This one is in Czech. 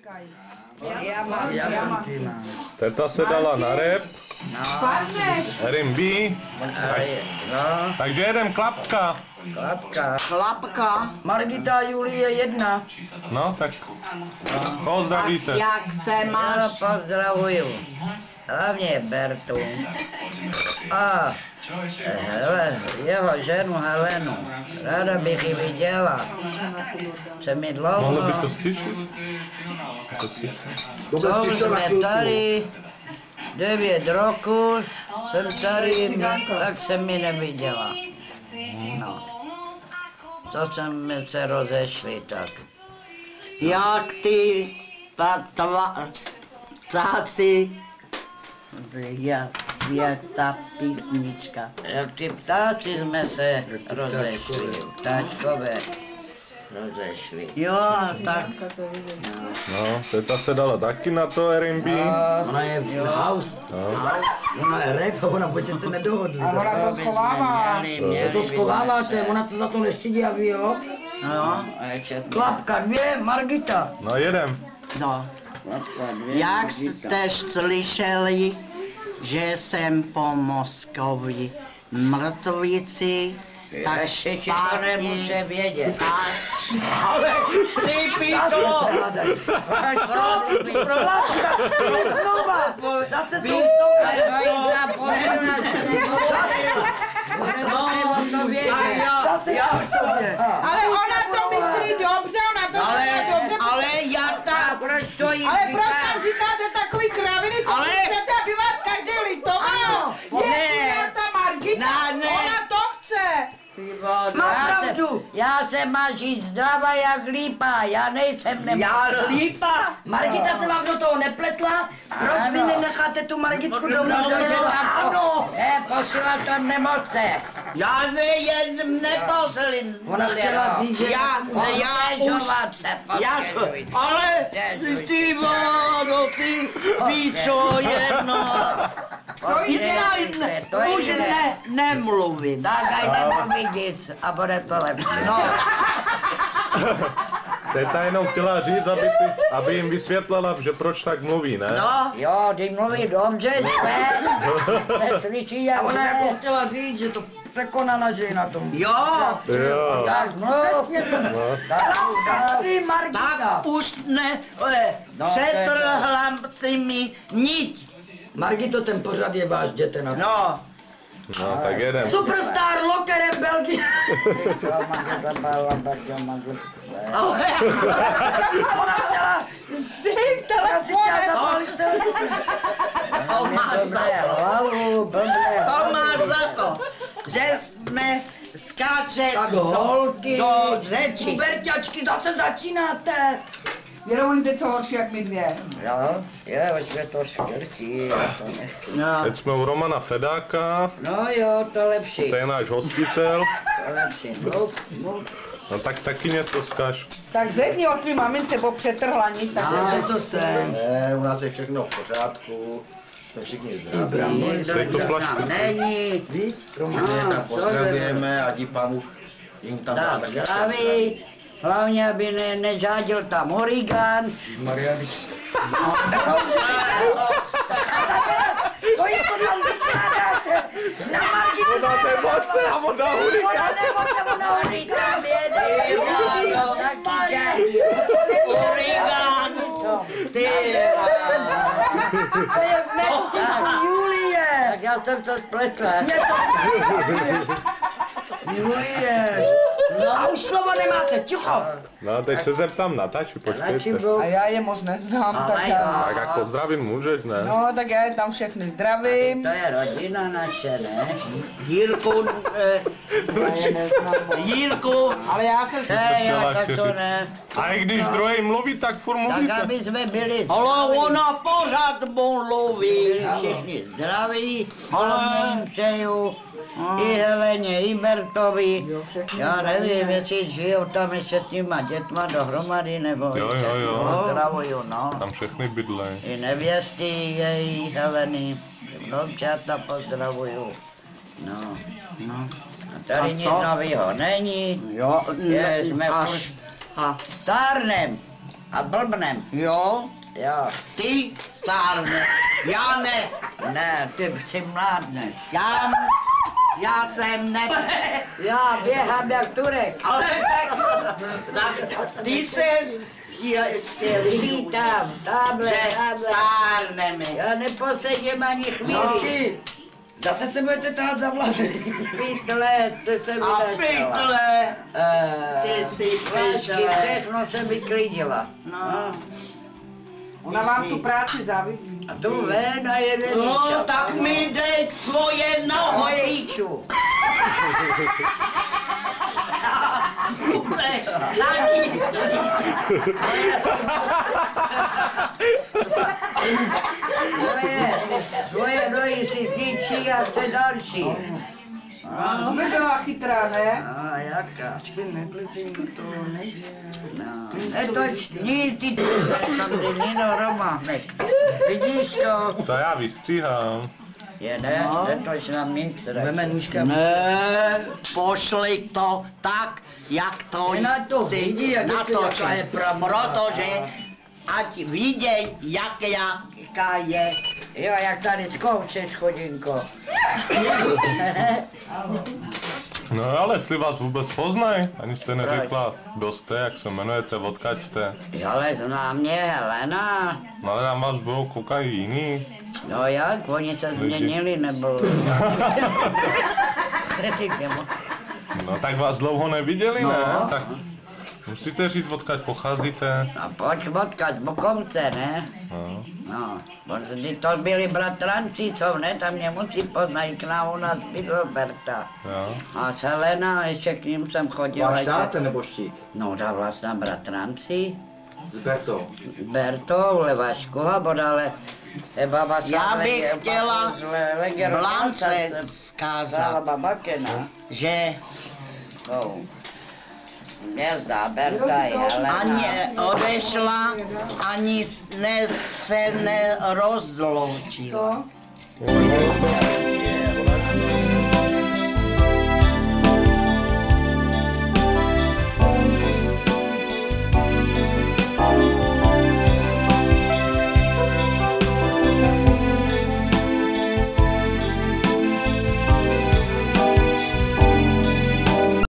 říkají. Teta se dala na rep. Rimby. Takže jedem klapka. Klapka. Margita Julie 1. No, tak pozdravíte. Jak se máš? Pozdravuju. Hlavně Bertu. A jeho ženu Helenu. Ráda bych ji viděla. Se mi Mohlo by dlouho. to stišit? Co už jsme tady 9 roků, jsem tady, tak se mi neviděla. No. To jsme se rozešli tak. Jak ty ptáci, jak ta písnička. Jak ty ptáci jsme se rozešli, ptáčkové rozešli. Jo, tak. No, teta se dala taky na to Rimby. Ona je v house. Ona je rap, ona počet se nedohodli. A ona to schovává. Co to schováváte? Ona se za to nestydí, a vy jo? No, Klapka 2, Margita. No, jedem. no. Jak jste slyšeli, že jsem po Moskovi mrtvici, tak Ještě to nemůže vědět. Ale ty pičo! Znova! Zase jsou Zase jsou v sobě. Ale ona to myslí dobře, ona to myslí dobře. Ale jak tak? Proč to jí Ale proč tam říkáte takový kraviny, to Ale- chcete, aby vás každý litoval? Je ta Margita, Ne. ona to chce. Má pravdu. Já se má žít zdravá jak lípa, já nejsem Já lípa? Margita se vám do toho nepletla? Proč vy nenecháte tu Margitku domů? Ano! Posílat to nemocte. Já jen neposlím. Ona chtěla říct, že... Ale ty váno, ty píčo jedno. Už nemluvím. Tak aj nemluví nic a bude to lepší. No, Teta jenom chtěla říct, aby jim vysvětlila, že proč tak mluví, ne? no, Jo, ty mluví dobře, neslyší A jak ona jako ne. chtěla říct, že to překonaná, že je na tom. jo. Jo. Tak mluv. Přesně to. Klapka 3, Margita. Tak už ne, přetrhla si mi niť. Margito, ten pořad je váš, jděte na to. No, No, tak jedem. Superstar Lokerem Belgie. ale Ona chtěla si chtěla zapálit telefon. to máš za to. To máš za to, že jsme skáče Tak holky, do řeči. Berťačky, zase začínáte. Věro, jde co horší jak my dvě. Jo, už je to škrtí, to nechci. No, Teď jsme u Romana Fedáka, No jo, to lepší, to je náš hostitel. to lepší. Mluv. No tak taky něco zkaž. Tak řekni o tvý mamince, bo přetrhla nic, tak Takže to jsem. Ne, u nás je všechno v pořádku, jsme všichni zdraví. Brambory jsou Dej to flašku. Není. Víš, Roman. Tak pozdravujeme, ať Pán Bůh jim tam dá Tak, taky zdraví. Hlavně, aby nežádil tam origán. Maria, Co jim to tam vykládáte? Na Margitu Ona nemoce a ona hurikán. ona hurikán. origán, ty. To je v Mexiku, Julie. Tak já jsem to spletla. Julie. A už slovo nemáte, ticho. No, teď se zeptám Natači, Radši počkejte. byl. A já je moc neznám, tak Ale já... Tak jak pozdravit můžeš, ne? No, tak já je tam všechny zdravím. To je rodina naše, ne? Jirku, Jirku, Ale já jsem si... Já tak to 4. ne. A i když druhý mluví, tak furt Tak mluvíte. aby jsme byli ale ona pořád mluví. byli všichni zdraví, hlavně jim přeju i Heleně, i Bertovi. Já nevím, jestli žijou tam ještě s těma dětma dohromady, nebo Jo. pozdravuju, no. Tam všechny bydlej. I nevěsty její Heleny, vnoučata pozdravuju. No. A tady nic novýho není, Jo, jsme furt a stárnem. A blbnem. Jo, Jo. ty stárne, já ne. Ne, ty si mládneš. Já jsem ne. Já běhám jak Turek. Ale tak ty ses Vítám, tamhle, že tamhle. stárneme. Já neposedím ani chvíli. Ty, zase se budete tahat za vlasy. Pytle, to se mi A nestalo. pytle, ty si Plášky, pytle. všechno se vyklidila. No. Ona vám tu práci závidí. A tu ven a jeden No, tak mi dej tvoje nohy. Píču. Taky. Tvoje nohy si zničí a chce další. No, by byla chytrá, ne? A jaká? Nepletím to, nejde. No, netoční, ty tam ty Nino Románek. Vidíš to? To já vystříhám. Jede, netoč na mixer. Veme nůžka. Ne, pošli to tak, jak to Ne, to si vidí, jak natočil. jaká je pravda. Protože ať viděj, jaká je. Jo, jak tady zkoušeš, chodinko. No ale jestli vás vůbec poznají, ani jste neřekla, kdo jste, jak se jmenujete, odkud jste. Jo, ale zná mě Helena. No ale na vás budou koukat jiný. No jak, oni se změnili, nebo... Neříkám. No tak vás dlouho neviděli, ne? No. Tak musíte říct, odkud pocházíte. A pojď vodka z Bokovce, ne? No. No, protože to byli bratranci, co ne, tam mě musí poznat, k nám u nás byl Roberta. Jo. A s Helena, ještě k ním jsem chodil. Váš táta nebo štík? No, da vlastně bratranci. S Bertou. Bertou, Levašku, ale baba Já bych chtěla Blance zkázat, babakena. že Hvězda, Berta je Helena. ani odešla, ani se nerozloučila. Co?